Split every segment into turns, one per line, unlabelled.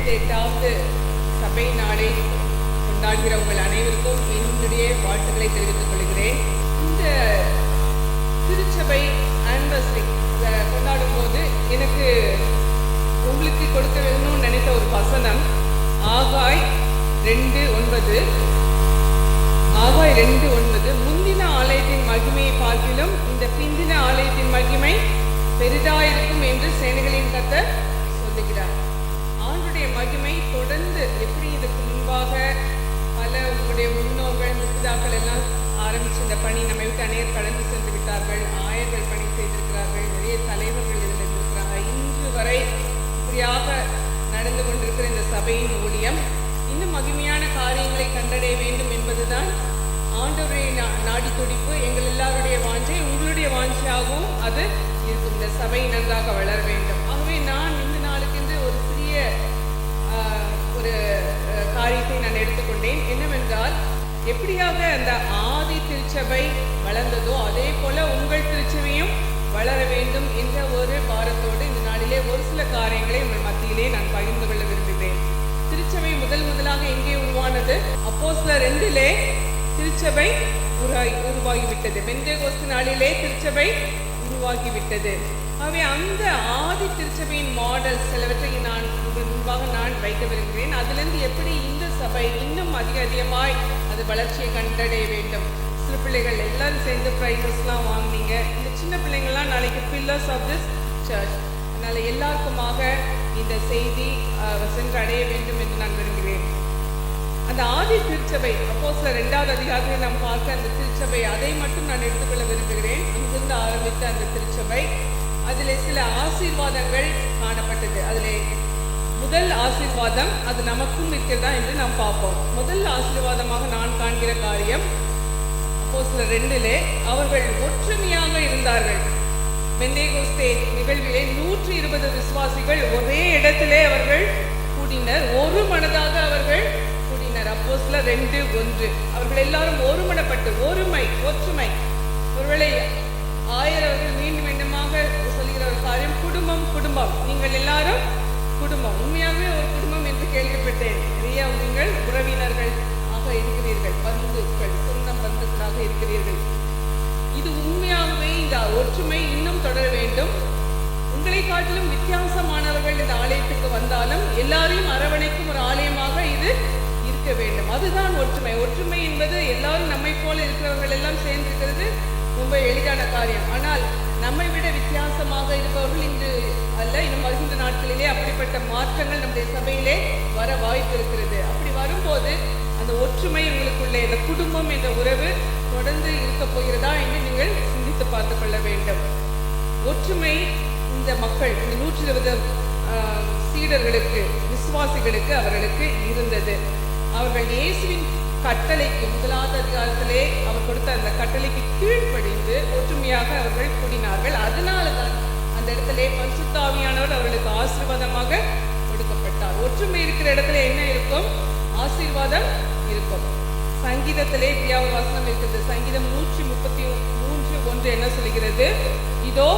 58வது சபை நாளை கொண்டாடுகிற உங்கள் அனைவருக்கும் என்னுடைய வாழ்த்துக்களை தெரிவித்துக் கொள்கிறேன். இந்த திருச்சபை ஆனிவர்சரி கொண்டாடும் போது எனக்கு உங்களுக்கு கொடுக்க வேணும்னு நினைத்த ஒரு வசனம் ஆகாய் 2:9. ஆகாய் 2:9, முந்தின ஆலயத்தின் மகிமையை பார்க்கிலும் இந்த பிந்தின ஆலயத்தின் மகிமை பெரிதாயிருக்கும் என்று சேனைகளின் கர்த்தர் சொல்லுகிறார். ஆண்டுடைய மகிமை தொடர்ந்து எப்படி இதுக்கு முன்பாக பல உங்களுடைய முன்னோர்கள் முப்பிதாக்கள் எல்லாம் ஆரம்பிச்சு இந்த பணி நம்மை விட்டு அநேகர் கடந்து சென்று விட்டார்கள், ஆயர்கள் பணி செய்திருக்கிறார்கள், நிறைய தலைவர்கள் இதில் இருந்திருக்கிறாங்க. இன்று வரை இப்படியாக நடந்து கொண்டிருக்கிற இந்த சபையின் ஊழியம் இன்னும் மகிமையான காரியங்களை கண்டடைய வேண்டும் என்பதுதான் ஆண்டவருடைய நாடி துடிப்பு, எங்கள் எல்லாருடைய வாஞ்சை, உங்களுடைய வாஞ்சையாகவும் அது இருக்கும். இந்த சபை நன்றாக வளர வேண்டும். ஆகவே நான் இந்த நாளுக்கென்று ஒரு சிறிய ஒரு காரியத்தை நான் எடுத்துக்கொண்டேன். என்னவென்றால், எப்படியாக அந்த ஆதி திருச்சபை வளர்ந்ததோ அதே போல உங்கள் திருச்சபையும் வளர வேண்டும் என்ற ஒரு பாரத்தோடு இந்த நாளிலே ஒரு சில காரியங்களை உங்கள் மத்தியிலே நான் பகிர்ந்து கொள்ள விரும்புகிறேன். திருச்சபை முதலாக எங்கே உருவானது? அப்போஸ்தலர் 2 திருச்சபை உருவாகிவிட்டது. பெந்தேகோஸ்து நாளிலே திருச்சபை உருவாகிவிட்டது. ஆகவே அந்த ஆதி திருச்சபையின் மாடல் சிலவற்றை நான் முன்பாக நான் வைக்க விரும்புகிறேன். அதிலிருந்து எப்படி இந்த சபை இன்னும் அதிகமாய் அது வளர்ச்சியை கண்டடைய வேண்டும். சிறு பிள்ளைகள் எல்லாரும் சேர்ந்து ப்ரைஸஸ்லாம் வாங்கினீங்க. இந்த சின்ன பிள்ளைங்கள்லாம் நாளைக்கு பில்லர்ஸ் ஆஃப் திஸ் சர்ச். அதனால எல்லாருக்குமாக இந்த செய்தி சென்று அடைய வேண்டும் என்று நான் விரும்புகிறேன். அந்த ஆதி திருச்சபை அப்போஸ்தலர் 2வது அதிகாரத்தில் நாம் பார்க்க அந்த திருச்சபை, அதை மட்டும் நான் எடுத்துக்கொள்ள விரும்புகிறேன். இங்கிருந்து ஆரம்பித்த அந்த திருச்சபை, அதில் சில ஆசீர்வாதங்கள் காணப்பட்டது. அதில் முதல் ஆசீர்வாதம் அது நமக்கும் இருக்கிறதா என்று நாம் பார்ப்போம். முதல் ஆசீர்வாதமாக நான் காண்கிற காரியம் அப்போஸ்தலர் 2 அவர்கள் ஒற்றுமையாக இருந்தார்கள். பெந்தேகோஸ்தே நிகழ்விலே 120 விசுவாசிகள் ஒரே இடத்திலே அவர்கள் கூடினர், ஒரு மனதாக அவர்கள் கூடினர். அப்போஸ்தலர் 2:1 அவர்கள் எல்லாரும் ஒருமனப்பட்டு ஒற்றுமை. ஒருவேளை ஆயரவர்கள் மீண்டுமாக சொல்லுகிற ஒரு காரியம் குடும்பம். நீங்கள் எல்லாரும் குடும்பம், உண்மையாகவே ஒரு குடும்பம் என்று கேள்விப்பட்டேன். நிறைய நீங்கள் உறவினர்கள் ஆக இருக்கிறீர்கள், பந்துக்கள், சொந்தம் பந்துக்களாக இருக்கிறீர்கள். இது உண்மையாகவே இந்த ஒற்றுமை இன்னும் தொடர வேண்டும். உங்களை காட்டிலும் வித்தியாசமானவர்கள் இந்த ஆலயத்துக்கு வந்தாலும் எல்லாரையும் அரவணைக்கும் ஒரு ஆலயமாக இது இருக்க வேண்டும். அதுதான் ஒற்றுமை. ஒற்றுமை என்பது எல்லாரும் நம்மை போல இருக்கிறவர்கள் எல்லாம் சேர்ந்திருக்கிறது ரொம்ப எளிதான காரியம். ஆனால் நம்மை விட வித்தியாசமாக இருப்பவர்கள் இன்று அல்ல, இன்னும் வருகின்ற நாட்களிலே அப்படிப்பட்ட மாற்றங்கள் நம்முடைய சபையிலே வர வாய்ப்பு இருக்கிறது. அப்படி வரும்போது அந்த ஒற்றுமை உங்களுக்குள்ளே, இந்த குடும்பம் என்ற உறவு தொடர்ந்து இருக்க போகிறதா என்று நீங்கள் சிந்தித்து பார்த்து கொள்ள வேண்டும். ஒற்றுமை இந்த மக்கள், இந்த 120 சீடர்களுக்கு, விசுவாசிகளுக்கு அவர்களுக்கு இருந்தது. அவர்கள் இயேசுவின் கட்டளைக்கு, 1வது அதிகாரத்திலே அவர் கொடுத்த அந்த கட்டளைக்கு கீழ்ப்படிந்து ஒற்றுமையாக அவர்கள் கூடினார்கள். அதனால்தான் அந்த இடத்திலே பரிசுத்த ஆவியானவர் அவர்களுக்கு ஆசீர்வாதமாக கொடுக்கப்பட்டார். ஒற்றுமை இருக்கிற இடத்துல என்ன இருக்கும்? ஆசீர்வாதம் இருக்கும். சங்கீதத்திலே ஒரு வசனம் இருக்குது. சங்கீதம் 133:1 என்ன சொல்கிறது? இதோ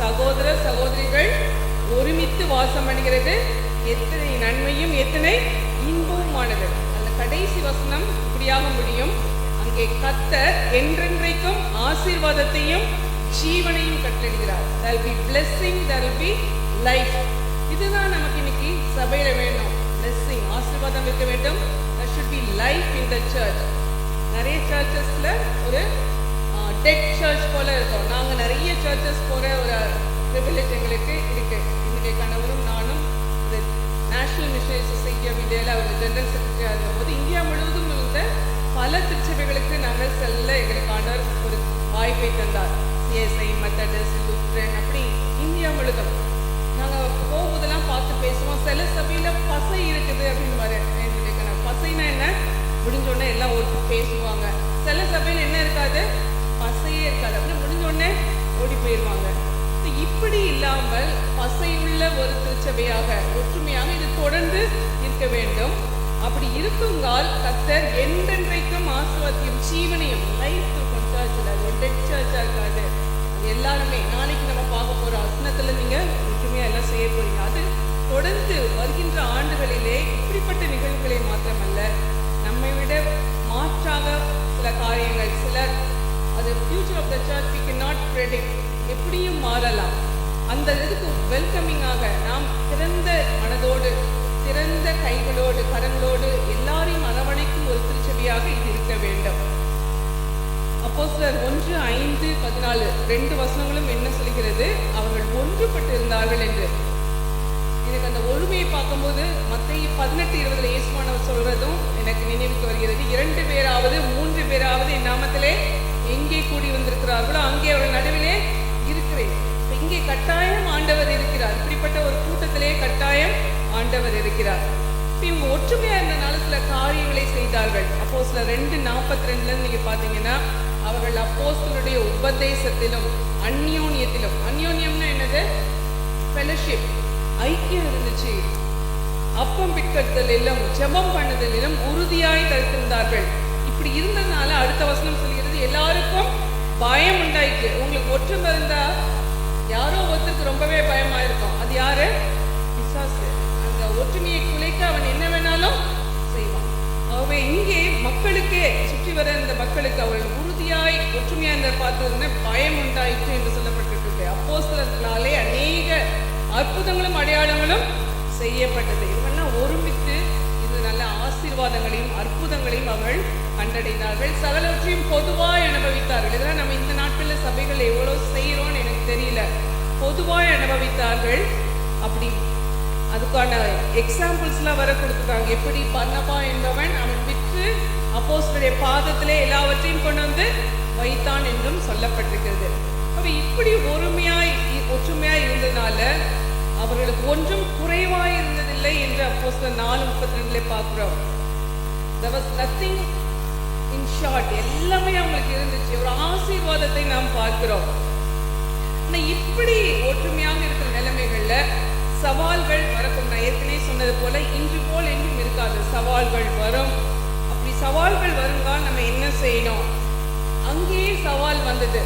சகோதர சகோதரிகள் ஒருமித்து வாசம் பண்ணுகிறது, எத்தனை நன்மையும் எத்தனை இன்பவுமானது. அந்த கடைசி வசனம் இப்படியாக முடியும், அங்கே கர்த்தர் என்றென்றைக்கும் ஆசீர்வாதத்தையும் ஜீவனையும் கட்டளிடுகிறார். there will be blessing, there will be life. இதுதான் நமக்கு இன்னைக்கு சபையில வேணும். blessing, ஆசீர்வாதம் இருக்க வேண்டும். there should be life in the church. நிறைய சர்ச்சஸ்ல ஒரு டெட் சர்ச் போல இருக்கும். நாங்க நிறைய சர்ச்சஸ் போற ஒரு ப்ரிவிலேஜ் எங்களுக்கு இருக்கு. என்னுடைய கணவரும் நானும் இந்த நேஷனல் மிஷனரி சொசைட்டி ஆஃப் இந்தியாவில் அவர் ஜெனரல் செக்ரட்டரியாக இருந்தபோது இந்தியா முழுவதும் இருந்த பல திருச்சபைகளுக்கு நாங்கள் செல்ல எங்களுக்கு ஆண்டவர் ஒரு வாய்ப்பை தந்தார். சிஎஸ்ஐ, மெத்தடிஸ்ட், லூத்ரன், அப்படி இந்தியா முழுதும் நாங்கள் போகும்போதெல்லாம் பார்த்து பேசுவோம். சில சபையில பசை இருக்குது அப்படின்னு வர என்னுடைய கணவர். பசைனா என்ன? முடிஞ்சோடனே எல்லாம் ஓடி பேசுவாங்க. சில சபையில் என்ன இருக்காது? பசையே இருக்காது. அப்படின்னு முடிஞ்சோடனே ஓடி போயிடுவாங்க. இப்படி இல்லாமல் பசையுள்ள ஒரு திருச்சபையாக, ஒற்றுமையாக இது தொடர்ந்து இருக்க வேண்டும். அப்படி இருக்குங்கால் கர்த்தர் என்றென்றைக்கும் ஆசீர்வாதத்தையும் ஜீவனையும் லைஃப் இருக்கும். சர்ச்சில் அது ஒரு டெட் சர்ச்சா இருக்காது. அது எல்லாருமே நாளைக்கு நம்ம பார்க்க போற வசனத்துல நீங்க ஒற்றுமையா எல்லாம் செய்ய போறீங்க. அது தொடர்ந்து வருகின்ற ஆண்டுகளிலே காரியங்கள் சிலர் அது future of the church we can not predict, எப்படியும் மாறலாம். அந்த இதுக்கு வெல்கமிங்காக நாம் திறந்த மனதோடு திறந்த கைகளோடு கரங்களோடு எல்லாரையும் அரவணைக்கும் ஒரு திருச்சபையாக இது இருக்க வேண்டும். அப்போஸ்தலர் 1:5-14 2 வசனங்களும் என்ன சொல்கிறது? அவர்கள் ஒன்றுபட்டு இருந்தார்கள் என்று. எனக்கு அந்த ஒழுமையை பார்க்கும்போது மத்தேயு 18:20 இயேசுவானவர் சொல்றதும் எனக்கு நினைவுக்கு வருகிறது. 2 பேராவது 3 பேராவது என் நாமத்திலே எங்கே கூடி வந்திருக்கிறார்களோ அங்கே அவர்கள் நடுவிலே இருக்கிறேன். இங்கே கட்டாயம் ஆண்டவர் இருக்கிறார். இப்படிப்பட்ட ஒரு கூட்டத்திலே கட்டாயம் ஆண்டவர் இருக்கிறார். இவங்க ஒற்றுமையா இருந்தனால சில காரியங்களை செய்தார்கள். அப்போஸ்தலர் 2:42 நீங்க பாத்தீங்கன்னா, அவர்கள் அப்போஸ்தலருடைய உபதேசத்திலும் அந்யோன்யத்திலும், அந்யோன்யம்னா என்னது? ஃபெலோஷிப், ஐக்கியம் இருந்துச்சு. அப்பம் பிற்கத்தலிலும் ஜெபம் பண்ணுதலிலும் உறுதியாய் தரித்திருந்தார்கள். இப்படி இருந்ததுனால அடுத்த வசனம் சொல்கிறது, எல்லாருக்கும் பயம் உண்டாயிற்று. உங்களுக்கு ஒற்றுமை இருந்தா யாரோ ஒருத்தருக்கு ரொம்பவே பயமா இருக்கும். அது யாரு? பிசாசு. அந்த ஒற்றுமையை குலைக்க அவன் என்ன வேணாலும் செய்வான். ஆகவே இங்கே மக்களுக்கே, சுற்றி வர இந்த மக்களுக்கு அவர்கள் உறுதியாய் ஒற்றுமையா இருந்த பார்த்ததுன்னு பயம் உண்டாயிற்று என்று சொல்லப்பட்டிருக்கு. அப்போஸ்தலர்களாலே அநேக அற்புதங்களும் அடையாளங்களும் செய்யப்பட்டது. இவங்கெல்லாம் ஒருமித்து இது நல்ல ஆசீர்வாதங்களையும் அற்புதங்களையும் அவர்கள் கண்டடைந்தார்கள். சகலவற்றையும் பொதுவாய் அனுபவித்தார்கள். இதெல்லாம் நம்ம இந்த நாட்களில் சபைகள் எவ்வளவு செய்யறோம்னு எனக்கு தெரியல. பொதுவாய் அனுபவித்தார்கள். அப்படி அதுக்கான எக்ஸாம்பிள்ஸ்லாம் வர கொடுத்துருக்காங்க. எப்படி பர்னபா என்பவன் அவன் விற்று அப்போஸ்தலருடைய பாதத்திலே எல்லாவற்றையும் கொண்டு வந்து வைத்தான் என்றும் சொல்லப்பட்டிருக்கிறது. அப்ப இப்படி ஒற்றுமையாய் இருந்ததுனால அவர்களுக்கு ஒன்றும் குறைவாய் இருந்ததில்லை என்று அப்போஸ்தலர் 4:32 பார்க்கிறோம். There was nothing in short. எல்லாமே அவங்களுக்கு இருந்துச்சு. ஒரு ஆசீர்வாதத்தை நாம் பார்க்கிறோம். ஆனா இப்படி ஒற்றுமையாக இருக்கிற நிலைமைகள்ல சவால்கள் வரக்கும். நான் ஏற்கனவே சொன்னது போல இன்று போல் என்றும் இருக்காது. சவால்கள் வரும். அப்படி சவால்கள் வருங்கால் நம்ம என்ன செய்யணும்? அங்கேயே சவால் வந்தது.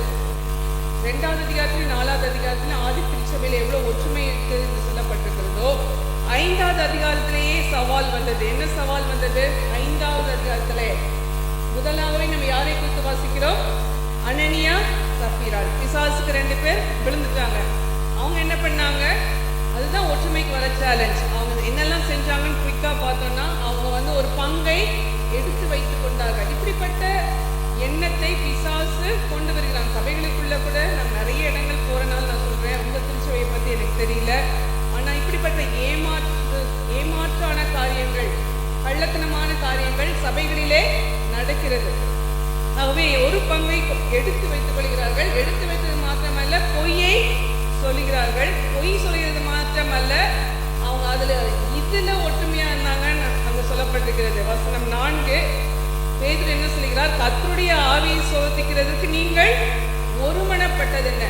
2வது அதிகாரத்திலும் 4வது அதிகாரத்திலும் ஆதி திருச்சபையில் எவ்வளவு ஒற்றுமை இருக்கு என்று சொல்லப்பட்டிருக்கிறதோ, 5வது அதிகாரத்திலேயே சவால் வந்தது. என்ன சவால் வந்தது? 5வது அதிகாரத்திலே முதலாகவே நம்ம யாரை குறித்து வாசிக்கிறோம்? அனனியா சப்பீராள். பிசாசுக்கு 2 பேர் விழுந்துட்டாங்க. அவங்க என்ன பண்ணாங்க? அதுதான் ஒற்றுமைக்கு வர சேலஞ்ச். அவங்க என்னெல்லாம் செஞ்சாங்கன்னு குயிக்கா பார்த்தோம்னா, அவங்க ஒரு பங்கை எடுத்து வைத்துக் கொண்டார்கள். இப்படிப்பட்ட எண்ணத்தை பிசாசு கொண்டு வருகிறாங்க. சபைகளுக்குள்ள கூட நான் நிறைய இடங்கள் போறனால நான் சொல்றேன், உங்க திருச்சபையை பத்தி எனக்கு தெரியல. ஆனா இப்படிப்பட்ட ஏமாற்றான காரியங்கள், கள்ளத்தனமான காரியங்கள் சபைகளிலே நடக்கிறது. ஆகவே ஒரு பங்கை எடுத்து வைத்துக் கொள்கிறார்கள். எடுத்து வைத்தது மாத்திரமல்ல, பொய்யை சொல்லுகிறார்கள். பொய் சொல்கிறது மாத்திரமல்ல, அவங்க இதுல ஒற்றுமையா இருந்தாங்கன்னு அங்க சொல்லப்பட்டிருக்கிறது. வசனம் 4 பேதுரு என்ன சொல்கிறார்? கர்த்தருடைய ஆவியை சோதிக்கிறதுக்கு நீங்கள் ஒருமனப்பட்டது என்ன?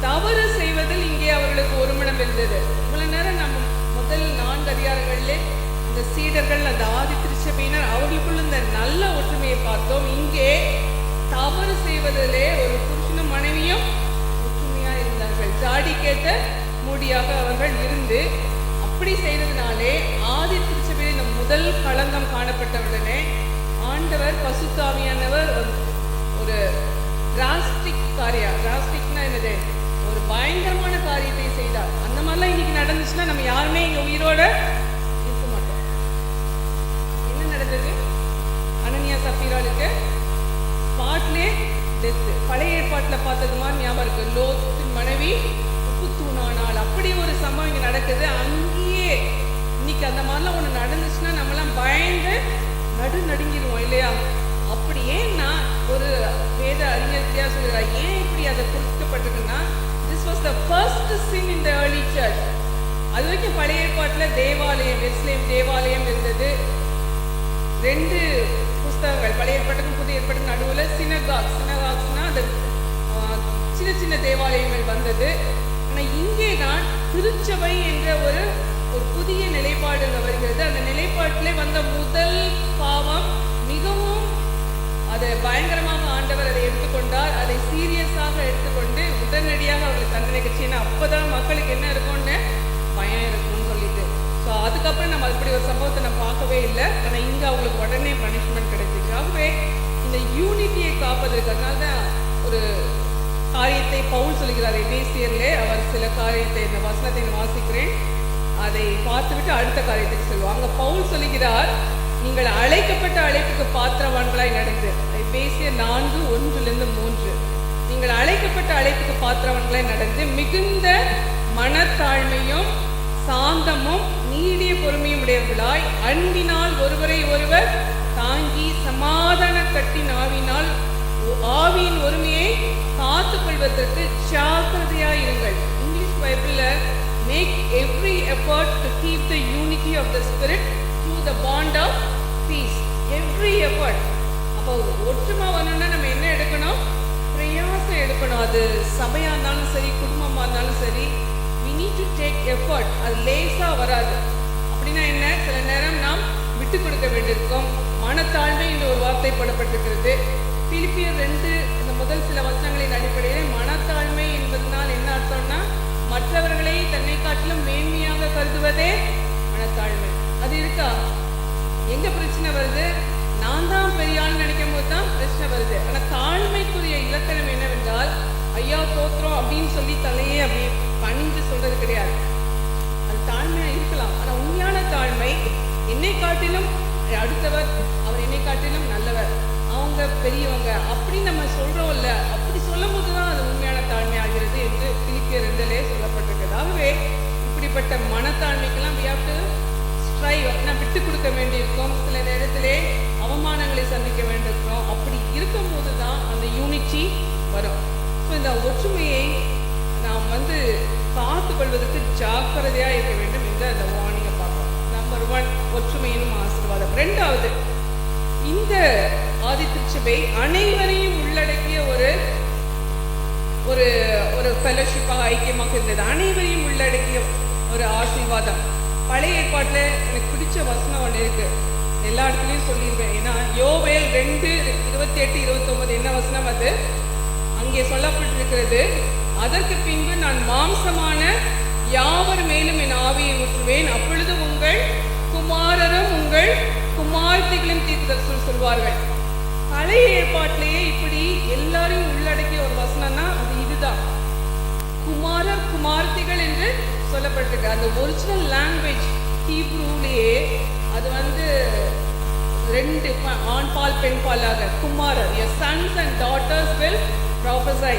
தவறு செய்வதில் இங்கே அவர்களுக்கு ஒருமனம் இருந்தது. இவ்வளவு நேரம் நம்ம முதல் 4 அதிகாரங்களிலே அந்த சீடர்கள், அந்த ஆதி திருச்சபையினர் அவர்களுக்குள்ள இந்த நல்ல ஒற்றுமையை பார்த்தோம். இங்கே தவறு செய்வதிலே ஒரு புருஷனும் மனைவியும் ஒற்றுமையா இருந்தார்கள். ஜாடி கேட்ட மூடியாக அவர்கள் இருந்து அப்படி செய்ததுனாலே ஆதி திருச்சபையில் இந்த முதல் களங்கம் காணப்பட்டவுடனே ஆண்டவர் பரிசுத்த ஆவியானவர் ஒரு டிராஸ்டிக்னா என்னது? ஒரு பயங்கரமான காரியத்தை செய்தார். அந்த மாதிரிலாம் இன்னைக்கு நடந்துச்சுன்னா நம்ம யாருமே இங்க உயிரோட இருக்க மாட்டோம். என்ன நடந்தது? அனனியா சப்பீராளுக்கு ஸ்பாட்லே டெத். பழைய ஏற்பாட்டுல பார்த்தது மாதிரி ஞாபகம் இருக்கு. லோத்தின் மனைவி உப்பு தூணானால் அப்படி ஒரு சம்பவம் இங்க நடக்குது. அங்கேயே இன்னைக்கு அந்த மாதிரிலாம் ஒண்ணு நடந்துச்சுன்னா நம்மலாம் பயந்து நடுங்கிடுவோம் இல்லையா? அப்படி ஏன்னா ஒரு வேத அறிஞர் சொல்கிறார், ஏன் இப்படி அதை குறிக்கப்பட்டிருக்குன்னா, this was the first sin in the early church. அது வரைக்கும் பழைய ஏற்பாட்டில் தேவாலயம், எருசலேம் தேவாலயம் இருந்தது. 2 புஸ்தகங்கள், பழைய ஏற்பாட்டுக்கும் புதிய ஏற்பாட்டுக்கும் நடுவில் சினகாக்ஸ்னா அந்த சின்ன சின்ன தேவாலயங்கள் வந்தது. ஆனால் இங்கே தான் திருச்சபை என்ற ஒரு புதிய நிலைப்பாடு வருகிறது. அந்த நிலைப்பாட்டிலே வந்த முதல் பாவம் மிகவும் அதை பயங்கரமாக ஆண்டவர் அதை எடுத்துக்கொண்டார். அதை சீரியஸாக எடுத்துக்கொண்டு உடனடியாக அவர்களுக்கு தண்டனை கிடைச்சுன்னா அப்பதான் மக்களுக்கு என்ன இருக்கும்னு பயம் இருக்கும்னு சொல்லிட்டு. ஸோ அதுக்கப்புறம் நம்ம அப்படி ஒரு சம்பவத்தை நம்ம பார்க்கவே இல்லை. ஆனால் இங்கே அவங்களுக்கு உடனே பனிஷ்மெண்ட் கிடைச்சிச்சு. ஆகவே இந்த காப்பதற்கு. அதனால்தான் ஒரு காரியத்தை பவுல் சொல்கிறார் எபேசியரிலே. அவர் சில காரியத்தை, இந்த வசனத்தை வாசிக்கிறேன், அதை பார்த்துவிட்டு அடுத்த காரியத்துக்கு சொல்லுவோம். அங்க பவுல் சொல்லுகிறார், நீங்கள் அழைக்கப்பட்ட அழைப்புக்கு பாத்திரவான்களாய் நடந்து. எபேசியர் 4:1-3. நீங்கள் அழைக்கப்பட்ட அழைப்புக்கு பாத்திரவான்களாய் நடந்து மிகுந்த மனத்தாழ்மையும் சாந்தமும் நீடிய பொறுமையும் உடையவர்களாய் அன்பினால் ஒருவரை ஒருவர் தாங்கி சமாதான கட்டின் ஆவியின் ஒருமையை காத்துக் கொள்வதற்கு ஜாக்கிரதையாயிருங்கள். இங்கிலீஷ் பைபிள்ல make every effort to keep the unity of the spirit through the bond of peace. Every effort. அப்போ ஒற்றுமை வரணும்னா நம்ம என்ன எடுக்கணும்? பிரயாசம் எடுக்கணும். அது சபையா இருந்தாலும் சரி, குடும்பமா இருந்தாலும் சரி, we need to take effort. அது லேசா வராது. அப்படின்னா என்ன? சில நேரம் நாம் விட்டு கொடுக்க வேண்டியிருக்கும். மனத்தாழ்மை என்ற ஒரு வார்த்தை போடப்பட்டிருக்கிறது. பிலிப்பியர் 2 இந்த முதல் சில வசனங்களின் அடிப்படையில் மனத்தாழ்மை என்பதனால் என்ன அர்த்தம்னா, மற்றவர்களை தன்னை காட்டிலும் மேன்மையாக கருதுவதே மனத்தாழ்மை. அது இருக்கா? எங்க பிரச்சனை வருது? நான் தான் பெரிய ஆள் நினைக்கும் போது தான் பிரச்சனை வருது. ஆனா தாழ்மைக்குரிய இலக்கணம் என்னவென்றால், ஐயா தோத்திரம் அப்படின்னு சொல்லி தலையே அப்படி பணிஞ்சு சொல்றது கிடையாது. அது தாழ்மையா இருக்கலாம். ஆனா உண்மையான தாழ்மை, என்னை காட்டிலும் அடுத்தவர், அவர் என்னை காட்டிலும் நல்லவர், அவங்க பெரியவங்க அப்படி நம்ம சொல்றோம்ல, அப்படி சொல்லும் போதுதான் அது உண்மையான தாழ்மை ஆகிறது என்று பிலிப்பியர் 2 சொல்லப்பட்டிருக்கிறது. ஆகவே இப்படிப்பட்ட மனத்தாழ்மைக்கெல்லாம் we have to strive. நான் விட்டு கொடுக்க வேண்டியிருக்கும். சில நேரத்திலே அவமானங்களை சந்திக்க வேண்டியிருக்கிறோம். அப்படி இருக்கும் போதுதான் அந்த யூனிட்டி வரும். ஸோ இந்த ஒற்றுமையை நாம் காத்து கொள்வதற்கு ஜாக்கிரதையா இருக்க வேண்டும் என்ற அந்த வார்னிங்கை பார்க்கலாம். நம்பர் 1, ஒற்றுமையினும் ஆசீர்வாதம். 2வது, இந்த ஆதி திருச்சபை அனைவரையும் உள்ளடக்கிய ஒரு ஒரு ஒரு ஃபெலோஷிப்பாக, ஐக்கியமாக இருந்தது. அனைவரையும் உள்ளடக்கிய ஒரு ஆசீர்வாதம். பழைய ஏற்பாட்டில் எனக்கு பிடிச்ச வசனம் ஒன்று இருக்கு, எல்லா இடத்துலையும் சொல்லிடுவேன். ஏன்னா யோவேல் 2:28-29 என்ன வசனம் அது? அங்கே சொல்லப்பட்டிருக்கிறது, அதற்கு பின்பு நான் மாம்சமான யாவர் மேலும் என் ஆவியை ஊற்றுவேன், அப்பொழுது உங்கள் குமாரரும் உங்கள் குமார்த்திகளும் தீர்க்கதரிசனம் சொல்வார்கள். பழைய ஏற்பாட்டிலேயே இப்படி எல்லாரையும் உள்ளடக்கிய ஒரு வசனம்னா அது இதுதான். குமாரர் குமார்த்திகள் என்று சொல்லப்பட்டிருக்கு. அந்த ஒரிஜினல் லாங்குவேஜ் ஹீப்ரூலேயே அது 2 ஆண் பால் பெண் பாலாக குமாரர், your sons and daughters will prophesy.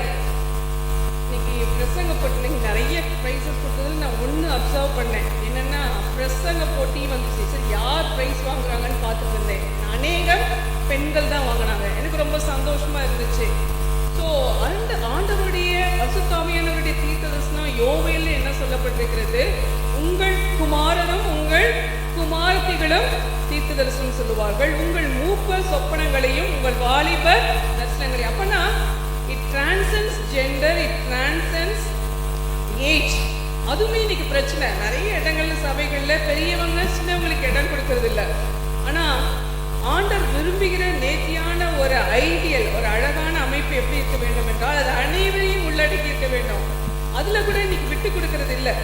இன்னைக்கு பிரசங்க போட்டிக்கு நிறைய ப்ரைஸஸ் கொடுத்ததில் நான் ஒன்று அப்சர்வ் பண்ணேன். என்னென்னா, பிரசங்க போட்டி வந்துச்சு. சரி, யார் ப்ரைஸ் வாங்குறாங்கன்னு பார்த்துட்டு இருந்தேன். அநேகம் பெண்கள் தான் வாங்கினாங்க. எனக்கு ரொம்ப சந்தோஷமா இருந்துச்சு. ஸோ அந்த ஆண்டவருடைய அசுத்தாமியானவருடைய தீர்க்கதரிசனம் யோவேல்ல என்ன சொல்லப்பட்டிருக்கிறது? உங்கள் குமாரரும் உங்கள் குமார்த்திகளும் தீர்க்க தரிசனம் சொல்லுவார்கள், உங்கள் மூப்ப சொப்பனங்களையும் உங்கள் வாலிப தரிசனங்களையும். அப்பனா இட் டிரான்சென்ட்ஸ் ஜெண்டர், இட் டிரான்சென்ட்ஸ் ஏஜ். அதுவுமே இன்னைக்கு பிரச்சனை. நிறைய இடங்கள்ல சபைகள்ல பெரியவங்க சின்னவங்களுக்கு இடம் கொடுக்கறது இல்லை. ஆனா ஆண்டவர் விரும்புகிற நேர்த்தியான ஒரு ஐடியல், ஒரு அழகான அமைப்பு எப்படி இருக்க வேண்டும் என்றால், அது அனைவரையும் உள்ளடக்கி இருக்க வேண்டும். அதுல கூட இன்னைக்கு விட்டு கொடுக்கறது இல்லை.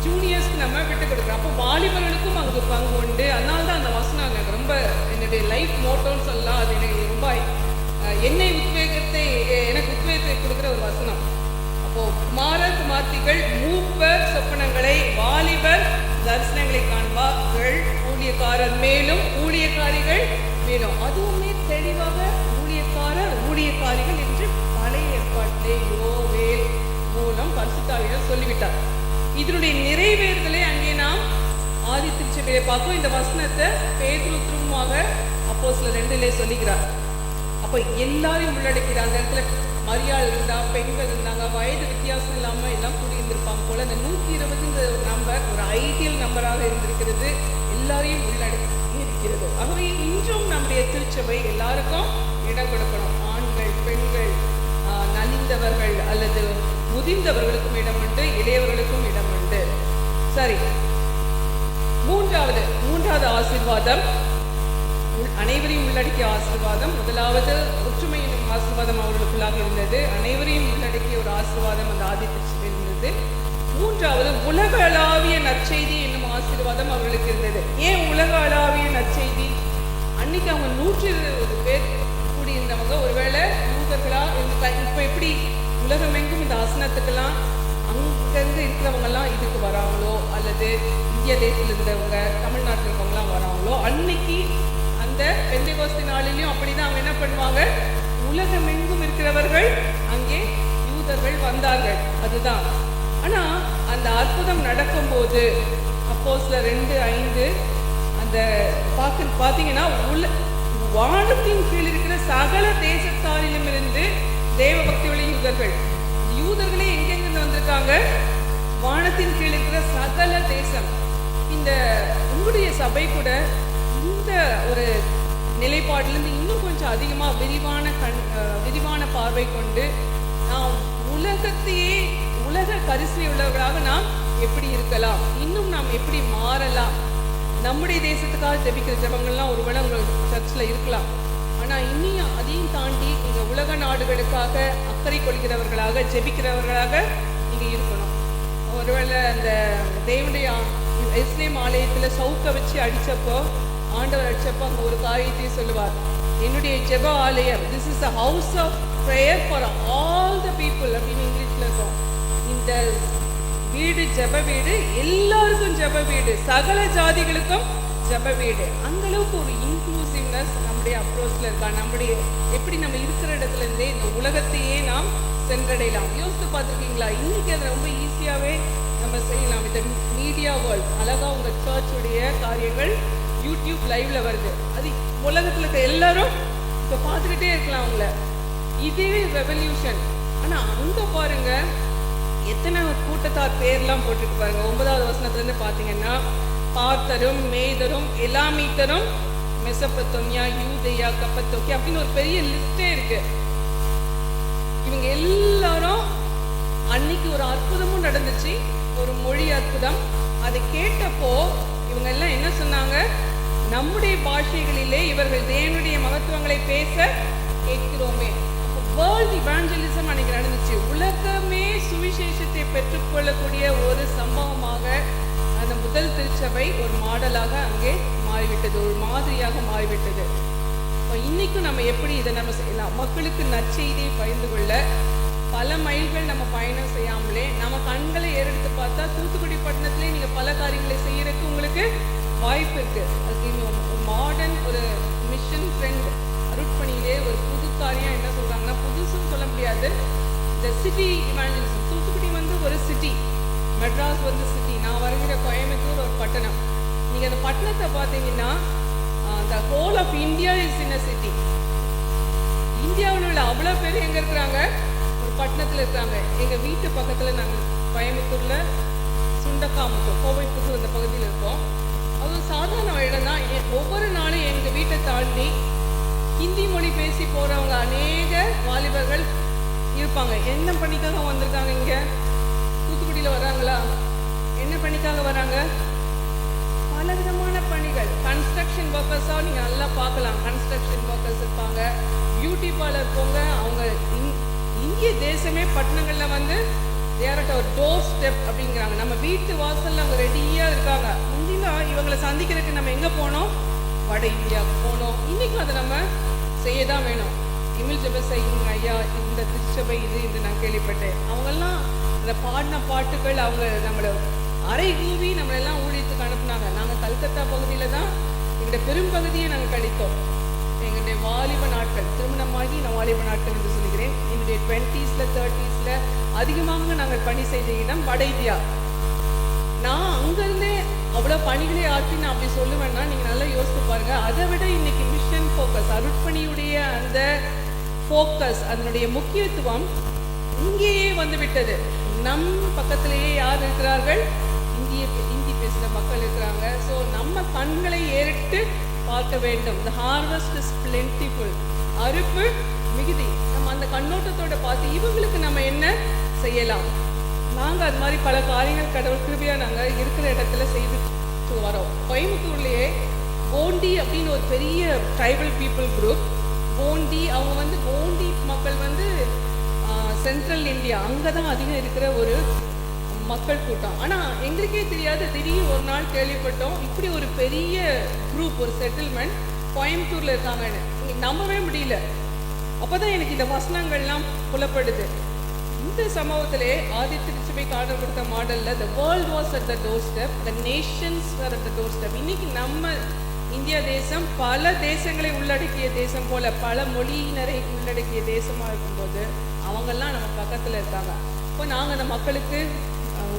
ஜூனியர்ஸ்க்கு நம்ம விட்டு கொடுக்குறோம். அப்போ வாலிபர்களுக்கும் அங்கு பங்கு உண்டு. அதனால தான் அந்த வசனம் எனக்கு ரொம்ப என்னுடைய லைஃப் மோட்டோன்னு சொல்லலாம். அது எனக்கு ரொம்ப எனக்கு உத்வேகத்தை கொடுக்குற ஒரு வசனம். அப்போ குமாரர் குமார்த்திகள் மூப்பர் சொப்பனங்களை, வாலிபர் தரிசனங்களை காண்பார்கள், ஊழியக்காரர் மேலும் ஊழியக்காரிகள் மேலும். அதுவுமே தெளிவாக ஊழியக்காரர் ஊழியக்காரிகள் என்று பழைய ஏற்பாட்டிலே யோவேல் மூலம் பரிசுத்தாவியார் சொல்லிவிட்டார். இதனுடைய நிறைவேறுதலை அங்கே நாம் ஆதி திருச்சபையை பார்ப்போம். இந்த வசனத்தை பேதுரு திரும்பமாக அப்போஸ்தலர் 2 சொல்லுகிறார். அப்போ எல்லாரையும் உள்ளடக்கிறார். அந்த இடத்துல மரியாள் இருந்தா, பெண்கள் இருந்தாங்க, வயது வித்தியாசம் இல்லாம எல்லாம் கூடியிருந்திருப்பாங்க போல. அந்த 120 ஒரு நம்பர் ஒரு ஐடியல் நம்பராக இருந்திருக்கிறது. எல்லாரையும் உள்ளடக்கி இருக்கிறது. ஆகவே இன்றும் நம்முடைய திருச்சபை எல்லாருக்கும் இடம் கொடுக்கணும். ஆண்கள், பெண்கள், நலிந்தவர்கள் அல்லது முதிர்ந்தவர்களுக்கும் இடம் உண்டு, இளையவர்களுக்கும் இடம் உண்டு. சரி, மூன்றாவது ஆசீர்வாதம், அனைவரையும் உள்ளடக்கிய ஆசீர்வாதம். முதலாவது ஒற்றுமையின் ஆசீர்வாதம் அவர்களுக்குள்ளாக இருந்தது. அனைவரையும் உள்ளடக்கிய ஒரு ஆசீர்வாதம் அந்த ஆதி திருச்சபையில் இருந்தது. மூன்றாவது உலகளாவிய நற்செய்தி என்னும் ஆசீர்வாதம் அவர்களுக்கு இருந்தது. ஏன் உலக அளவிய நற்செய்தி? அன்னைக்கு அவங்க 120 பேர் கூடியிருந்தவங்க உலகமெங்கும் இந்த ஆசனத்துக்கெல்லாம் அங்கங்கே இருக்கிறவங்கெல்லாம் இதுக்கு வராங்களோ, அல்லது இந்திய தேசத்தில் இருந்தவங்க, தமிழ்நாட்டில் இருக்கவங்கலாம் வராங்களோ, அன்னைக்கு அந்த பெந்தேகோஸ்து நாளிலையும் அப்படிதான் அவங்க என்ன பண்ணுவாங்க, உலகமெங்கும் இருக்கிறவர்கள் அங்கே யூதர்கள் வந்தார்கள். அதுதான். ஆனா அந்த அற்புதம் நடக்கும்போது அப்போஸ்தலர் 2:5 அந்த பார்த்தீங்கன்னா வானத்தின் கீழ் இருக்கிற சகல தேசத்தாரிலும் இருந்து தேவ பக்தியுள்ள யூதர்களே எங்கெங்கிருந்து வந்திருக்காங்க, வானத்தின் கீழ் இருக்கிற சகல தேசம். இந்த உங்களுடைய சபை கூட இந்த ஒரு நிலைப்பாட்டிலிருந்து இன்னும் கொஞ்சம் அதிகமா விரிவான பார்வை கொண்டு நாம் உலகத்தையே உலக கரிசனை உள்ளவர்களாக நாம் எப்படி இருக்கலாம், இன்னும் நாம் எப்படி மாறலாம். நம்முடைய தேசத்துக்காக ஜெபிக்கிற ஜெபங்கள்லாம் ஒருவேளை உங்கள் சர்ச்சில் இருக்கலாம். ஆனால் இனியும் அதையும் தாண்டி நீங்கள் உலக நாடுகளுக்காக அக்கறை கொள்கிறவர்களாக ஜெபிக்கிறவர்களாக நீங்கள் இருக்கணும். ஒருவேளை அந்த தேவனுடைய எஸ்லேம் ஆலயத்தில் சவுக்க வச்சு அடித்தப்போ, ஆண்டவர் அடித்தப்போ அங்கே ஒரு காரியத்தை சொல்லுவார், என்னுடைய ஜெப ஆலயம், this is a house of prayer for all the people அப்படின்னு இங்கிலீஷில் இருக்கும். இந்த வீடு ஜெப வீடு, எல்லாருக்கும் ஜெப வீடு, சகல ஜாதிகளுக்கும் ஜெப வீடு. அந்த அளவுக்கு ஒரு இன்க்ளூசிவ்னஸ் நம்முடைய அப்ரோச்ல இருக்கா. நம்முடைய எப்படி நம்ம இருக்கிற இடத்துல இருந்தே இந்த உலகத்தையே நாம் சென்றடையலாம். யோசித்து பார்த்துருக்கீங்களா? இன்னைக்கு அதை ரொம்ப ஈஸியாகவே நம்ம செய்யலாம். இந்த மீடியா வேர்ல்ட் அழகா உங்க சர்ச்சுடைய காரியங்கள் யூடியூப் லைவ்ல வருது. அது உலகத்துல இருக்க எல்லாரும் இப்போ பார்த்துக்கிட்டே இருக்கலாம் அவங்கள. இதே ரெவல்யூஷன். ஆனா அங்க பாருங்க எத்தனை கூட்டத்தார் பேர்லாம் போட்டுட்டு பாருங்க. 9வது வசனத்துலேருந்து பார்த்தீங்கன்னா, பார்த்தரும், மேதரும், எலாமீத்தரும், மெசபத்தோமியா, யூதேயா, கப்பத்தோக்கியா அப்படின்னு ஒரு பெரிய லிஸ்டே இருக்கு. இவங்க எல்லாரும் அன்னைக்கு ஒரு அற்புதமும் நடந்துச்சு, ஒரு மொழி அற்புதம். அதை கேட்டப்போ இவங்க எல்லாம் என்ன சொன்னாங்க, நம்முடைய பாஷைகளிலே இவர்கள் தேவனுடைய மகத்துவங்களை பேச கேட்கிறோமே. வேர்ல்ட் இவாஞ்சலிசம் அன்னைக்கு நடந்துச்சு. உலகமே சுவிசேஷத்தை பெற்றுக்கொள்ளக்கூடிய ஒரு சம்பவமாக அந்த முதல் திருச்சபை ஒரு மாடலாக அங்கே மாறிவிட்டது, ஒரு மாதிரியாக மாறிவிட்டது. இன்னைக்கும் நம்ம எப்படி இதை நம்ம செய்யலாம்? மக்களுக்கு நற்செய்தியை பகிர்ந்து கொள்ள பல மைல்கள் நம்ம பயணம் செய்யாமலே நம்ம கண்களை ஏறெடுத்து பார்த்தா தூத்துக்குடி பட்டணத்திலே நீங்க பல காரியங்களை செய்யறதுக்கு உங்களுக்கு வாய்ப்பு இருக்கு. அதுக்கு ஒரு மாடர்ன் ஒரு மிஷன் ஃப்ரெண்ட் அருட்பணியிலே ஒரு புது காரியம் என்ன சொல்றாங்கன்னா, புதுசுன்னு சொல்ல முடியாது, இந்த சிட்டி இவாஞ்சலிசம். தூத்துக்குடி வந்து ஒரு சிட்டி, மெட்ராஸ் வந்து சிட்டி, நான் வருகிற கோயம்புத்தூர் ஒரு பட்டணம். நீங்க அந்த பட்டணத்தை பார்த்தீங்கன்னா the whole of India is in a city. இந்தியாவில் உள்ள அவ்வளோ பேர் எங்க இருக்கிறாங்க, ஒரு பட்டணத்தில் இருக்கிறாங்க. எங்க வீட்டு பக்கத்துல நாங்கள் கோயம்புத்தூர்ல சுண்டக்காமுத்தூர், கோவைப்புத்தூர் அந்த பகுதியில் இருக்கோம். அது சாதாரண இடம் தான். ஒவ்வொரு நாளும் எங்க வீட்டை தாண்டி ஹிந்தி மொழி பேசி போறவங்க அநேக வாலிபர்கள் இருப்பாங்க. என்ன பணிக்காக வந்திருக்காங்க? இங்க தூத்துக்குடியில வராங்களா? என்ன பணிக்காக வராங்க? பல விதமான பணிகள். கன்ஸ்ட்ரக்ஷன் ஒர்க்கர்ஸா நீங்க நல்லா பார்க்கலாம். கன்ஸ்ட்ரக்ஷன் ஒர்க்கர்ஸ் இருப்பாங்க, பியூட்டி பார்லர் போங்க. அவங்க இந்திய தேசமே பட்டணங்கள்ல வந்து ஒரு டோர் ஸ்டெப் அப்படிங்கிறாங்க. நம்ம வீட்டு வாசல்ல அவங்க ரெடியா இருக்காங்க. முந்திலாம் இவங்களை சந்திக்கிறதுக்கு நம்ம எங்க போனோம்? வட இந்தியாவுக்கு போனோம். இன்னைக்கும் அதை நம்ம செய்ய தான் வேணும். இமில் ஜெபசைங்க ஐயா இந்த திருச்சபை இது நான் கேள்விப்பட்டேன். அவங்கெல்லாம் அந்த பாடின பாட்டுகள் அவங்க நம்மளை அரை கூவி நம்மளெல்லாம் ஊழியத்துக்கு அனுப்புனாங்க. நாங்கள் கல்கத்தா பகுதியில் தான் எங்களுடைய பெரும்பகுதியை நாங்கள் கழித்தோம். எங்களுடைய வாலிப நாட்கள், திருமணமாகி நான் வாலிப நாட்கள் என்று சொல்லுகிறேன். எங்களுடைய 20s 30s அதிகமாக நாங்கள் பணி செய்த இடம் வட இந்தியா. நான் அங்கிருந்தே அவ்வளோ பணிகளை ஆற்றி நான் அப்படி சொல்லுவேன்னா நீங்கள் நல்லா யோசித்து பாருங்க. அதை விட இன்னைக்கு மிஷன் ஃபோக்கஸ், அருட்பணியுடைய அந்த ஃபோக்கஸ், அதனுடைய முக்கியத்துவம் இங்கேயே வந்து விட்டது. நம் பக்கத்திலேயே யார் இருக்கிறார்கள்? இந்தி பேசுகிற மக்கள் இருக்கிறாங்க. ஸோ நம்ம கண்களை ஏறிட்டு பார்க்க வேண்டும். The harvest is plentiful. அறுப்பு மிகுதி. நம்ம அந்த கண்ணோட்டத்தோட பார்த்து இவங்களுக்கு நம்ம என்ன செய்யலாம்? நாங்கள் அது மாதிரி பல காரியங்கள் கடவுள் கிருபையாக நாங்கள் இருக்கிற இடத்துல செய்துட்டு வரோம். கோயம்புத்தூர்லேயே கோண்டி அப்படின்னு ஒரு பெரிய ட்ரைபல் பீப்புள் குரூப். கோண்டி அவங்க வந்து கோண்டி மக்கள் வந்து சென்ட்ரல் இந்தியா அங்கே தான் அதிகம் இருக்கிற ஒரு மக்கள் கூட்டம். ஆனால் எங்களுக்கே தெரியாது, திடீர்னு ஒரு நாள் கேள்விப்பட்டோம் இப்படி ஒரு பெரிய குரூப், ஒரு செட்டில்மெண்ட் கோயம்புத்தூரில் இருக்காங்கன்னு. நம்பவே முடியல. அப்போ தான் எனக்கு இந்த வசனங்கள்லாம் புலப்படுது. இந்த சம்பவத்திலே ஆதி திருச்சபை கார்டர் கொடுத்த மாடல்ல the world was at the doorstep, the nations were at the doorstep. இன்னைக்கு நம்ம இந்தியா தேசம் பல தேசங்களை உள்ளடக்கிய தேசம் போல பல மொழியினரை உள்ளடக்கிய தேசமா இருக்கும்போது அவங்கெல்லாம் நம்ம பக்கத்துல இருக்காங்க. இப்போ நாங்கள் அந்த மக்களுக்கு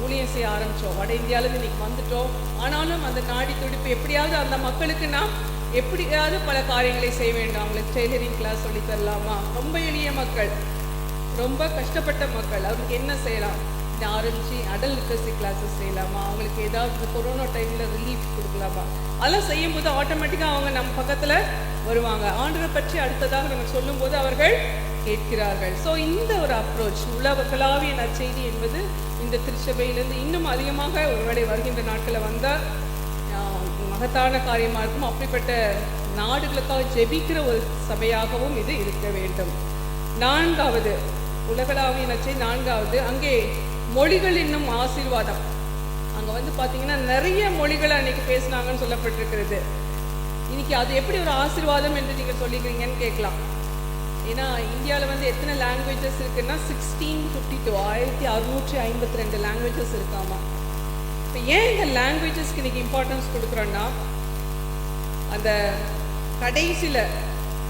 ஊழியம் செய்ய ஆரம்பித்தோம். வட இந்தியாவிலேருந்து இன்னைக்கு வந்துட்டோம். ஆனாலும் அந்த நாடி துடிப்பு எப்படியாவது அந்த மக்களுக்கு நாம் எப்படியாவது பல காரியங்களை செய்ய வேண்டும். அவங்களுக்கு டெய்லரிங் கிளாஸ் சொல்லி தரலாமா? ரொம்ப எளிய மக்கள், ரொம்ப கஷ்டப்பட்ட மக்கள், அவருக்கு என்ன செய்யலாம்? இந்த ஆரம்பிச்சு அடல் லிட்ரஸி கிளாஸஸ் செய்யலாமா? அவங்களுக்கு ஏதாவது கொரோனா டைமில் ரிலீஃப் கொடுக்கலாமா? அதெல்லாம் செய்யும்போது ஆட்டோமேட்டிக்காக அவங்க நம்ம பக்கத்தில் வருவாங்க. ஆண்டரை பற்றி அடுத்ததாக நம்ம சொல்லும்போது அவர்கள் கேட்கிறார்கள். ஸோ இந்த ஒரு அப்ரோச் உலகளாவிய நற்செய்தி என்பது இந்த திருச்சபையிலேருந்து இன்னும் அதிகமாக ஒருவேளை வருகின்ற நாட்களில் வந்தால் மகத்தான காரியமாக இருக்கும். அப்படிப்பட்ட நாடுகளுக்காக ஜெபிக்கிற ஒரு சபையாகவும் இது இருக்க வேண்டும். நான்காவது உலகளாவிய நற்செய்தி. நான்காவது அங்கே மொழிகள் என்னும் ஆசீர்வாதம். அங்கே வந்து பார்த்தீங்கன்னா நிறைய மொழிகளை அன்னைக்கு பேசினாங்கன்னு சொல்லப்பட்டிருக்கிறது. இன்னைக்கு அது எப்படி ஒரு ஆசீர்வாதம் என்று நீங்கள் சொல்லிக்கிறீங்கன்னு கேட்கலாம். ஏன்னா இந்தியாவில் வந்து எத்தனை லாங்குவேஜஸ் இருக்குன்னா 1652 1652 லாங்குவேஜஸ் இருக்காமா. இப்போ ஏன் இந்த லாங்குவேஜஸ்க்கு இன்னைக்கு இம்பார்ட்டன்ஸ் கொடுக்குறோன்னா, அந்த கடைசியில்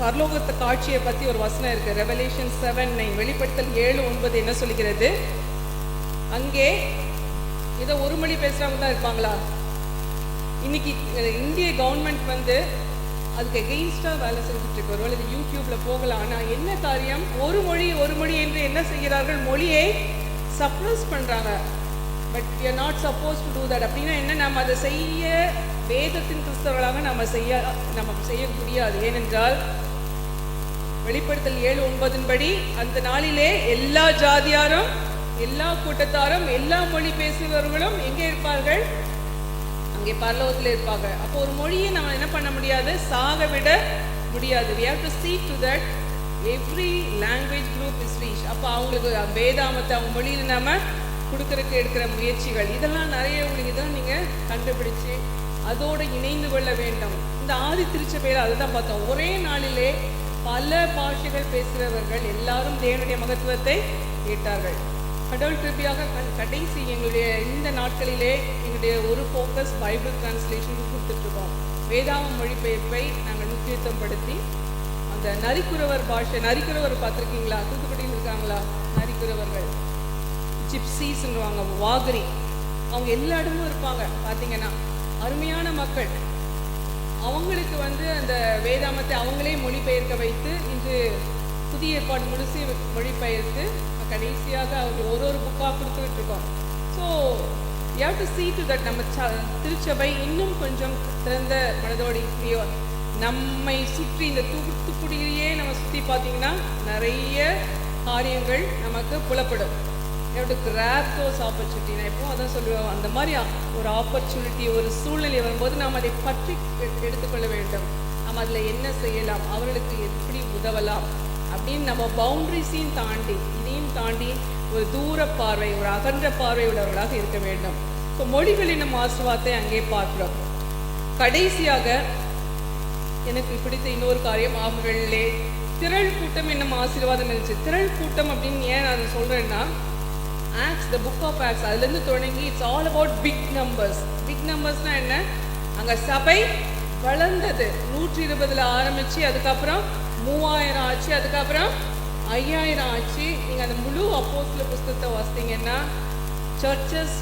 பரலோகத்து காட்சியை பற்றி ஒரு வசனம் இருக்குது. ரெவலேஷன் 7:9 வெளிப்படுத்தல் 7:9 என்ன சொல்லுகிறது? அங்கே ஏதோ ஒரு மொழி பேசுகிறவங்க தான் இருப்பாங்களா? இன்னைக்கு இந்திய கவர்மெண்ட் வந்து அதுக்கு எகெயின்ஸ்டாக வேலை செஞ்சுட்டு இருக்கு. ஒருவேளை இது யூடியூப்ல போகலாம். ஆனால் என்ன காரியம்? ஒரு மொழி என்று என்ன செய்கிறார்கள்? மொழியை சப்ரஸ் பண்ணுறாங்க. But we are not supposed to do that. அப்படின்னா என்ன? நம்ம அதை செய்ய வேதத்தின் கிறிஸ்தவர்களாக நம்ம செய்ய முடியாது. ஏனென்றால் வெளிப்படுத்தல் 7:9 படி அந்த நாளிலே எல்லா ஜாதியாரும், எல்லா கூட்டத்தாரும், எல்லா மொழி பேசுபவர்களும் எங்கே இருப்பார்கள்? அங்கே பரலோகத்தில் இருப்பாங்க. அப்போ ஒரு மொழியை நம்ம என்ன பண்ண முடியாது? சாக விட முடியாது. we have to see to that every language group is reached. அப்போ அவங்களுக்கு வேதாமத்தை அவங்க மொழியில் நம்ம கொடுக்கறதுக்கு எடுக்கிற முயற்சிகள் இதெல்லாம் நிறைய உங்களுக்கு இதெல்லாம் நீங்கள் கண்டுபிடிச்சு அதோடு இணைந்து கொள்ள வேண்டும். இந்த ஆதி திருச்சபையில் அதுதான் பார்த்தோம். ஒரே நாளிலே பல பாஷைகள் பேசுகிறவர்கள் எல்லாரும் தேவனுடைய மகத்துவத்தை கேட்டார்கள். கடவுள் கிருபையாக கடைசி எங்களுடைய இந்த நாட்களிலே எங்களுடைய ஒரு ஃபோக்கஸ் பைபிள் டிரான்ஸ்லேஷன் கொடுத்துட்ருக்கோம். வேதாம மொழிபெயர்ப்பை நாங்கள் முக்கியத்துவப்படுத்தி அந்த நரிக்குறவர் பாஷை, நரிக்குறவர் பார்த்துருக்கீங்களா? தூத்துக்குடியில் இருக்காங்களா நரிக்குறவர்கள்? ஜிப்சிஸ்ன்னுவாங்க, வாகரி, அவங்க எல்லா இடமும் இருப்பாங்க. பார்த்தீங்கன்னா அருமையான மக்கள். அவங்களுக்கு வந்து அந்த வேதாமத்தை அவங்களே மொழிபெயர்க்க வைத்து இன்று புதிய ஏற்பாடு முழுசி மொழிபெயர்த்து கடைசியாக அவர் ஒரு புக்காக கொடுத்துக்கிட்டு இருக்கோம். So you have to see to that. நம்ம திருச்சபை இன்னும் கொஞ்சம் திறந்த மனதோடு இப்படியோ நம்மை சுற்றி இந்த தூத்துக்குடியிலேயே நம்ம சுற்றி பார்த்தீங்கன்னா நிறைய காரியங்கள் நமக்கு புலப்படும். You have to grab those opportunity. நான் எப்பவும் அதான் சொல்லுவேன், அந்த மாதிரி ஒரு ஆப்பர்ச்சுனிட்டி ஒரு சூழ்நிலை வரும்போது நாம் அதை பற்றி எடுத்துக்கொள்ள வேண்டும். நம்ம அதில் என்ன செய்யலாம், அவர்களுக்கு எப்படி உதவலாம் அப்படின்னு நம்ம பவுண்டரிஸையும் தாண்டி இதையும் தாண்டி ஒரு தூர பார்வை, ஒரு அகன்ற பார்வை உள்ளவர்களாக இருக்க வேண்டும். இப்போ மொழிகளின் நம்ம ஆசீர்வாதத்தை அங்கே பார்க்கிறோம். கடைசியாக எனக்கு பிடித்த இன்னொரு காரியம், அவர்களே திரள் கூட்டம் என்னும் ஆசீர்வாதம் இருந்துச்சு. திரள் கூட்டம் அப்படின்னு ஏன் நான் சொல்கிறேன்னா, Acts, the book of Acts, அதுலேருந்து தொடங்கி it's all about big numbers. Big நம்பர்ஸ்னால் என்ன? அங்கே சபை வளர்ந்தது. 120 ஆரம்பித்து அதுக்கப்புறம் 3000 ஆச்சு, அதுக்கப்புறம் 5000 ஆச்சு. நீங்கள் அந்த முழு அப்போஸ்தலர் புஸ்தகத்தை வாசித்தீங்கன்னா சர்ச்சஸ்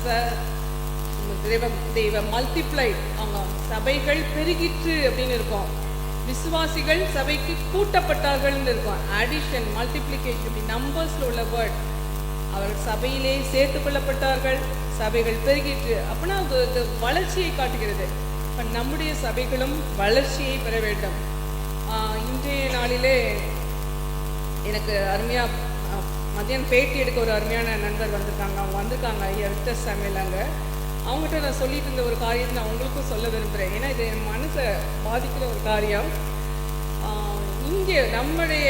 they were multiplied. அவங்க சபைகள் பெருகிற்று அப்படின்னு இருக்கும். விசுவாசிகள் சபைக்கு கூட்டப்பட்டார்கள்னு இருக்கும். அடிஷன், மல்டிப்ளிகேஷன், இப்படி நம்பர்ஸில் உள்ள வேர்ட். அவர்கள் சபையிலே சேர்த்து கொள்ளப்பட்டார்கள், சபைகள் பெருகிற்று. அப்படின்னா அது வளர்ச்சியை காட்டுகிறது. இப்போ நம்முடைய சபைகளும் வளர்ச்சியை பெற வேண்டும். இன்றைய நாளிலே எனக்கு அருமையாக மதியானம் பேட்டி எடுக்க ஒரு அருமையான நண்பர் வந்திருக்காங்க. அவங்க வந்திருக்காங்க, ஐயா விக்டர் சாமுவேல். அங்கே அவங்ககிட்ட நான் சொல்லிட்டு இருந்த ஒரு காரியத்தை நான் உங்களுக்கும் சொல்ல விரும்புகிறேன். ஏன்னா இது என் மனசை பாதிக்கிற ஒரு காரியம். இங்கே நம்முடைய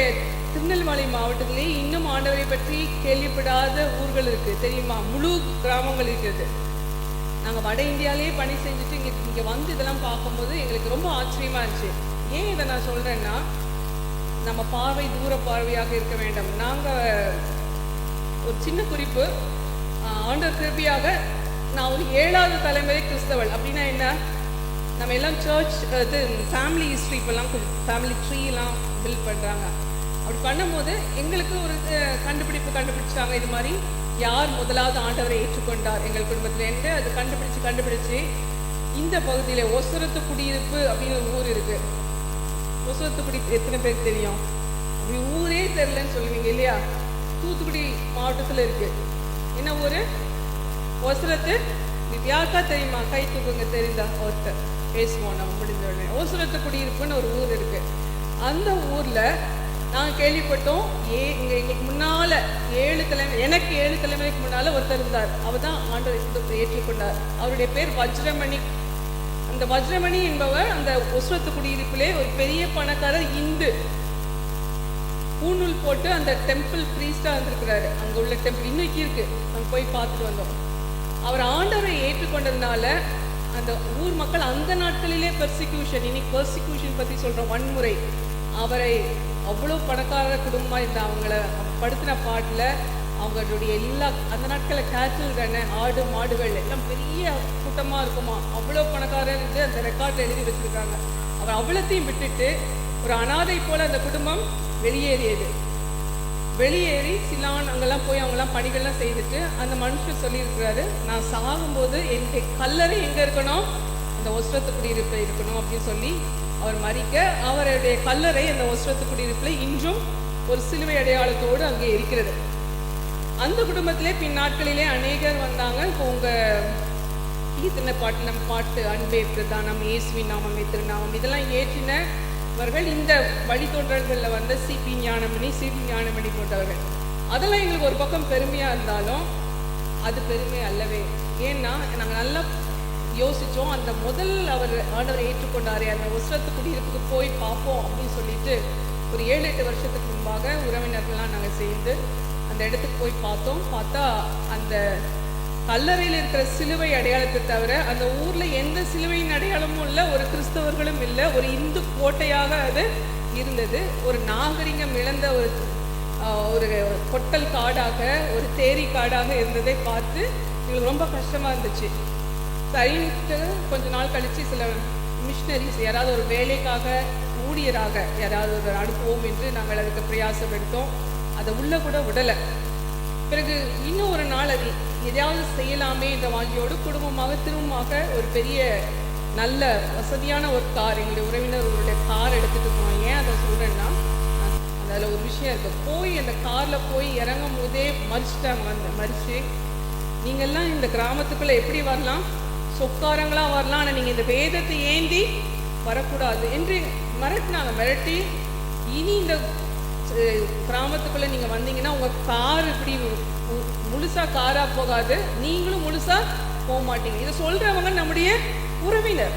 திருநெல்வேலி மாவட்டத்திலேயே இன்னும் ஆண்டவரை பற்றி கேள்விப்படாத ஊர்கள் இருக்குது தெரியுமா? முழு கிராமங்கள் இருக்கிறது. நாங்கள் வட இந்தியாவிலே பணி செஞ்சுட்டு இங்கே வந்து இதெல்லாம் பார்க்கும்போது எங்களுக்கு ரொம்ப ஆச்சரியமாக இருந்துச்சு. ஏன் இதை நான் சொல்கிறேன்னா, நம்ம பார்வை தூர பார்வையாக இருக்க வேண்டும். நாங்கள் ஒரு சின்ன குறிப்பு. ஆண்டவர் கிருபையாக நான் ஒரு 7வது தலைமுறை கிறிஸ்தவள். அப்படின்னா என்ன, நம்ம எல்லாம் சர்ச் இது ஃபேமிலி ஹிஸ்ட்ரி இப்போல்லாம் ஃபேமிலி ட்ரீலாம் பில்ட் பண்ணுறாங்க. அப்படி பண்ணும்போது எங்களுக்கு ஒரு கண்டுபிடிச்சாங்க. இது மாதிரி யார் முதலாவது ஆண்டவரை ஏற்றுக்கொண்டார் எங்கள் குடும்பத்தில் என்று அது கண்டுபிடிச்சு இந்த பகுதியில் ஒசரத்து குடியிருப்பு அப்படின்னு ஒரு ஊர் இருக்குது. ஒசரத்து குடி எத்தனை பேருக்கு தெரியும்? அப்படி ஊரே தெரிலன்னு சொல்லுவீங்க இல்லையா? தூத்துக்குடி மாவட்டத்தில் இருக்குது. என்ன ஊர்? ஒசரத்து. யாருக்கா தெரியுமா? கை தூக்குங்க, தெரிந்தா ஒருத்தர் பேசுவோம் நம்ம முடிஞ்ச உடனே. ஒசரத்து குடியிருப்புன்னு ஒரு ஊர் இருக்குது. அந்த ஊரில் நாங்கள் கேள்விப்பட்டோம். எங்களுக்கு முன்னால் 7 தலைமுறை, எனக்கு 7 தலைமுறைக்கு முன்னால் ஒருத்தர் இருந்தார். அவர் தான் ஆண்டவரை ஏற்றுக்கொண்டார். அவருடைய பேர் வஜ்ரமணி. அந்த வஜ்ரமணி என்பவர் அந்த ஒசரத்து குடியிருப்பிலே ஒரு பெரிய பணக்காரர். இந்து பூநூல் போட்டு அந்த டெம்பிள் ப்ரீஸ்டாக இருந்திருக்கிறாரு. அங்கே உள்ள டெம்பிள் இன்னைக்கு இருக்குது. நாங்கள் போய் பார்த்துட்டு வந்தோம். அவர் ஆண்டவரை ஏற்றுக்கொண்டதுனால அந்த ஊர் மக்கள் அந்த நாட்களிலே பெர்சிக்யூஷன், இன்னைக்கு பெர்சிக்யூஷன் பற்றி சொல்கிறோம், வன்முறை. அவரை அவ்வளோ பணக்கார குடும்பமாக இருந்த அவங்கள படுத்தின பாட்டில் அவங்களுடைய எல்லா அந்த நாட்களில் கேட்டில் தானே, ஆடு மாடுகள் எல்லாம் பெரிய கூட்டமாக இருக்குமா, அவ்வளோ பணக்காரர் இருந்து அந்த ரெக்கார்டில் எழுதி வச்சுருக்காங்க. அவர் அவ்வளோத்தையும் விட்டுட்டு ஒரு அனாதை போல் அந்த குடும்பம் வெளியேறி சிலான் அங்கெல்லாம் போய் அவங்கெல்லாம் பணிகள்லாம் செய்துட்டு அந்த மனுஷன் சொல்லியிருக்கிறாரு, நான் சாகும்போது என்னுடைய கல்லறை எங்கே இருக்கணும்? அந்த ஒசரத்து குடியிருப்பு இருக்கணும் அப்படின்னு சொல்லி அவர் மறிக்க அவருடைய கல்லறை அந்த ஒசரத்து குடியிருப்பில் இன்றும் ஒரு சிலுவை அடையாளத்தோடு அங்கே இருக்கிறது. அந்த குடும்பத்திலே பின் நாட்களிலே அநேகர் வந்தாங்க. இப்போ உங்கள் கீர்த்தனை பாட்டு, நம்ம பாட்டு அன்பே பிரதானம், இயேசுவின் நாமமே திருநாமம், இதெல்லாம் ஏற்றினவர்கள் இந்த வழித்தோன்றல்களில் வந்த சிபி ஞானமணி போன்றவர்கள். அதெல்லாம் எங்களுக்கு ஒரு பக்கம் பெருமையாக இருந்தாலும் அது பெருமை அல்லவே. ஏன்னா நாங்கள் நல்லா யோசித்தோம். அந்த முதல் ஆண்டவரை ஏற்றுக்கொண்டாரே அந்த ஒசரத்து குடியிருப்புக்கு போய் பார்ப்போம் அப்படின்னு சொல்லிட்டு ஒரு 7-8 வருஷத்துக்கு முன்பாக உறவினர்கள்லாம் நாங்கள் சேர்ந்து அந்த இடத்துக்கு போய் பார்த்தா அந்த கல்லறையில் இருக்கிற சிலுவை அடையாளத்தை தவிர அந்த ஊரில் எந்த சிலுவையின் அடையாளமும் இல்லை, ஒரு கிறிஸ்தவர்களும் இல்லை. ஒரு இந்து கோட்டையாக அது இருந்தது. ஒரு நாகரிகம் இழந்த ஒரு பொட்டல் காடாக, ஒரு தேரி காடாக இருந்ததை பார்த்து எங்களுக்கு ரொம்ப கஷ்டமாக இருந்துச்சு. சரின்ட்டு கொஞ்ச நாள் கழித்து சில மிஷினரிஸ் யாராவது ஒரு வேலைக்காக, ஊழியராக யாராவது ஒரு அனுப்புவோம் என்று நாங்கள் அதுக்கு பிரயாசம் எடுத்தோம். அதை உள்ள கூட விடலை. பிறகு இன்னும் ஒரு நாள் அது எதையாவது செய்யலாமே என்ற வாஞ்சியோடு திரும்பமாக ஒரு பெரிய நல்ல வசதியான ஒரு கார், எங்களுடைய உறவினர்களுடைய கார் எடுத்துகிட்டு போனோம். ஏன் அதை சொல்கிறேன்னா, அதில் ஒரு விஷயம் இருக்குது. போய் அந்த காரில் போய் இறங்கும் போதே மறிச்சு நீங்கள்லாம் இந்த கிராமத்துக்குள்ளே எப்படி வரலாம்? சொக்காரங்களாக வரலாம், ஆனால் நீங்கள் இந்த வேதத்தை ஏந்தி வரக்கூடாது என்று மிரட்டி, இனி இந்த கிராமத்துக்குள்ளே நீங்கள் வந்தீங்கன்னா உங்கள் கார் இப்படி முழுசாக காராக போகாது, நீங்களும் முழுசாக போக மாட்டீங்க. இதை சொல்கிறவங்க நம்முடைய உறவினர்.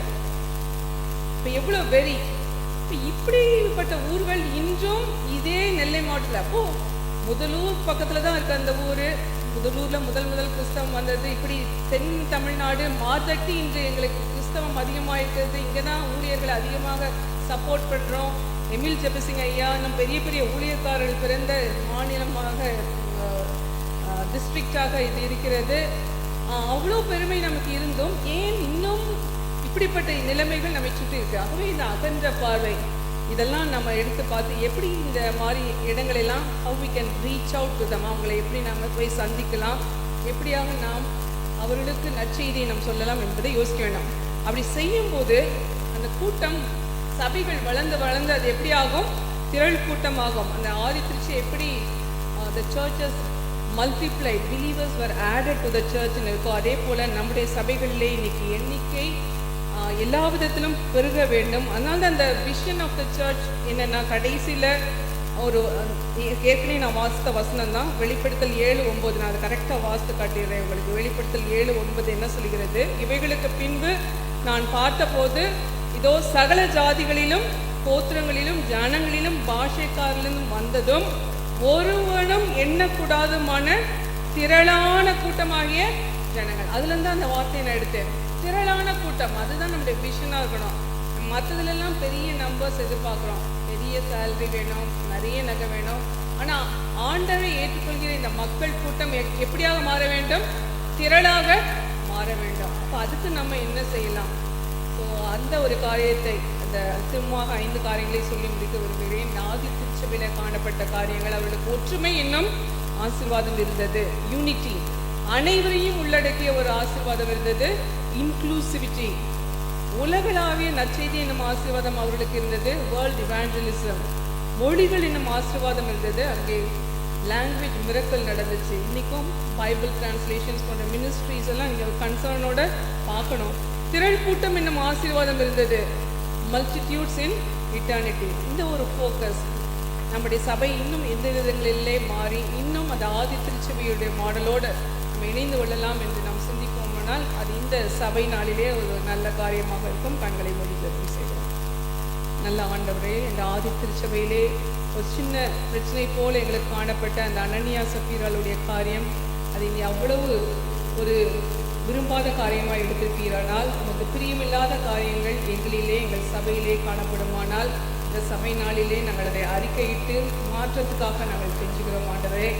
இப்போ எவ்வளோ வெறி! இப்போ இப்படிப்பட்ட ஊர்கள் இன்றும் இதே நெல்லை மாவட்டத்தில். அப்போது முதலூர் பக்கத்தில் தான் இருக்குது அந்த ஊர். முதலூரில் முதல் கிறிஸ்தவம் வந்தது. இப்படி தென் தமிழ்நாடு மார்தட்டி இன்று எங்களுக்கு கிறிஸ்தவம் அதிகமாக இருக்கிறது. இங்கே தான் ஊழியர்களை அதிகமாக சப்போர்ட் பண்ணுறோம். எமில் ஜெபசிங் ஐயா இன்னும் பெரிய பெரிய ஊழியக்காரர்கள் பிறந்த மாநிலமாக, டிஸ்ட்ரிக்டாக இது இருக்கிறது. அவ்வளோ பெருமை நமக்கு இருந்தும் ஏன் இன்னும் இப்படிப்பட்ட நிலைமைகள் நம்மை சுற்றி இருக்குது? ஆகவே இந்த அகன்ற பார்வை இதெல்லாம் நம்ம எடுத்து பார்த்து எப்படி இந்த மாதிரி இடங்களெல்லாம் how we can reach out to them, அவங்களை எப்படி நம்ம போய் சந்திக்கலாம், எப்படியாக நாம் அவர்களுக்கு நற்செய்தியை நாம் சொல்லலாம் என்பதை யோசிக்க வேண்டாம். அப்படி செய்யும்போது அந்த கூட்டம், சபைகள் வளர்ந்து அது எப்படி ஆகும்? திரள் கூட்டமாகும். அந்த ஆதித்திருச்சி எப்படி the churches multiplied, believers were added to the church இருக்கோ, அதே போல் நம்முடைய சபைகளிலே இன்னைக்கு எண்ணிக்கை எல்லா விதத்திலும் பெருக வேண்டும். அதனால தான் அந்த விஷன் ஆஃப் த சர்ச் என்னென்னா, கடைசியில் ஒரு ஏற்கனவே நான் வாசித்த வசனம் தான் வெளிப்படுத்தல் 7:9. நான் அதை கரெக்டாக வாசித்து காட்டிடுறேன் உங்களுக்கு. வெளிப்படுத்தல் 7:9 என்ன சொல்கிறது? இவைகளுக்கு பின்பு நான் பார்த்தபோது இதோ சகல ஜாதிகளிலும் கோத்திரங்களிலும் ஜனங்களிலும் பாஷைக்காரிலும் வந்ததும் ஒருவனும் எண்ணக்கூடாதுமான திரளான கூட்டமாகிய ஜனங்கள். அதுலேருந்து அந்த வார்த்தையை நான் எடுத்தேன். திரளான கூட்டம், அதுதான் நம்முடைய விஷனாக இருக்கணும். மற்றதுலலாம் பெரிய நம்பர்ஸ் எதிர்பார்க்குறோம், பெரிய சேலரி வேணும், நிறைய நகை வேணும். ஆனால் ஆண்டவரை ஏற்றுக்கொள்கிற இந்த மக்கள் கூட்டம் எப்படியாக மாற வேண்டும்? திரளாக மாற வேண்டும். அப்போ அதுக்கு நம்ம என்ன செய்யலாம்? ஸோ அந்த ஒரு காரியத்தை, அந்த சும்மாக 5 காரியங்களை சொல்லி முடிக்க விரும்புகிறேன். ஆதி திருச்சபையில் காணப்பட்ட காரியங்கள், அவர்களுக்கு ஒற்றுமை என்னும் ஆசீர்வாதம் இருந்தது, யூனிட்டி, அனைவரையும் உள்ளடக்கிய ஒரு ஆசீர்வாதம் இருந்தது, இன்க்ளூசிவிட்டி, உலகளாவிய நற்செய்தி என்னும் ஆசீர்வாதம் அவர்களுக்கு இருந்தது, வேர்ல்ட் இவாஞ்சலிசம், மொழிகள் என்னும் ஆசீர்வாதம் இருந்தது, அங்கே லாங்குவேஜ் மிரக்கல் நடந்துச்சு. இன்றைக்கும் பைபிள் டிரான்ஸ்லேஷன்ஸ் போன்ற மினிஸ்ட்ரிஸ் எல்லாம் நீங்கள் கன்சர்னோட பார்க்கணும். திரள் கூட்டம் என்னும் ஆசீர்வாதம் இருந்தது, மல்டிடியூட்ஸ் இன் இட்டர்னிட்டி. இந்த ஒரு ஃபோக்கஸ் நம்முடைய சபை இன்னும் எந்த விதங்களிலே மாறி இன்னும் அந்த ஆதி திருச்சபையுடைய மாடலோடு நம்ம இணைந்து கொள்ளலாம் என்று நாம் சிந்திப்போமானால் அது இந்த சபை நாளிலே ஒரு நல்ல காரியமாக இருக்கும். கண்களை மூடி செய்வோம். நல்ல ஆண்டவரே, இந்த ஆதி திருச்சபையிலே ஒரு சின்ன பிரச்சனை போல் எங்களுக்கு காணப்பட்ட அந்த அனனியா சப்பீராளுடைய காரியம், அது இனி அவ்வளவு ஒரு விரும்பாத காரியமாக எடுத்திருப்பீரானால், நமக்கு பிரியமில்லாத காரியங்கள் எங்களிலே எங்கள் சபையிலே காணப்படுமானால் இந்த சபை நாளிலே நாங்கள் அதை அறிக்கையிட்டு மாற்றத்துக்காக நாங்கள் செஞ்சுக்கிறோம். ஆண்டவரே,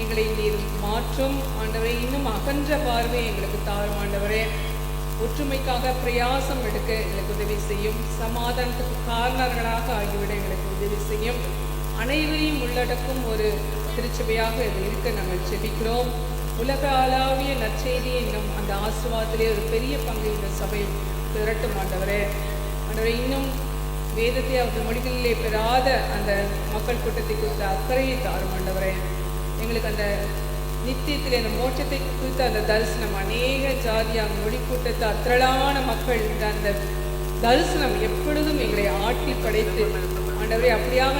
எங்களை நீர் மாற்றும் ஆண்டவரே, இன்னும் அகன்ற பார்வை எங்களுக்கு தாரும் ஆண்டவரே. ஒற்றுமைக்காக பிரயாசம் எடுக்க எங்களுக்கு உதவி செய்யும், சமாதானத்துக்கு காரணர்களாக ஆகிவிட எங்களுக்கு உதவி செய்யும். அனைவரையும் உள்ளடக்கும் ஒரு திருச்சபையாக இது இருக்க நாங்கள் செபிக்கிறோம். உலக அளவிய நற்செய்தி என்னும் அந்த ஆசீர்வாதத்திலே ஒரு பெரிய பங்கு இந்த சபை திரட்டும் ஆண்டவரே. ஆண்டவரே, இன்னும் வேதத்தை அவர்கள் மொழிகளிலே பெறாத அந்த மக்கள் கூட்டத்தை குறித்த அக்கறையை தாரும் ஆண்டவரே. எங்களுக்கு அந்த நித்தியத்தில் அந்த மோட்சத்தை குறித்த அந்த தரிசனம், அநேக ஜாதியாக மொழி கூட்டத்தை அத்திரளான மக்கள் அந்த தரிசனம் எப்பொழுதும் எங்களை ஆட்டி படைத்து ஆண்டவரே அப்படியாக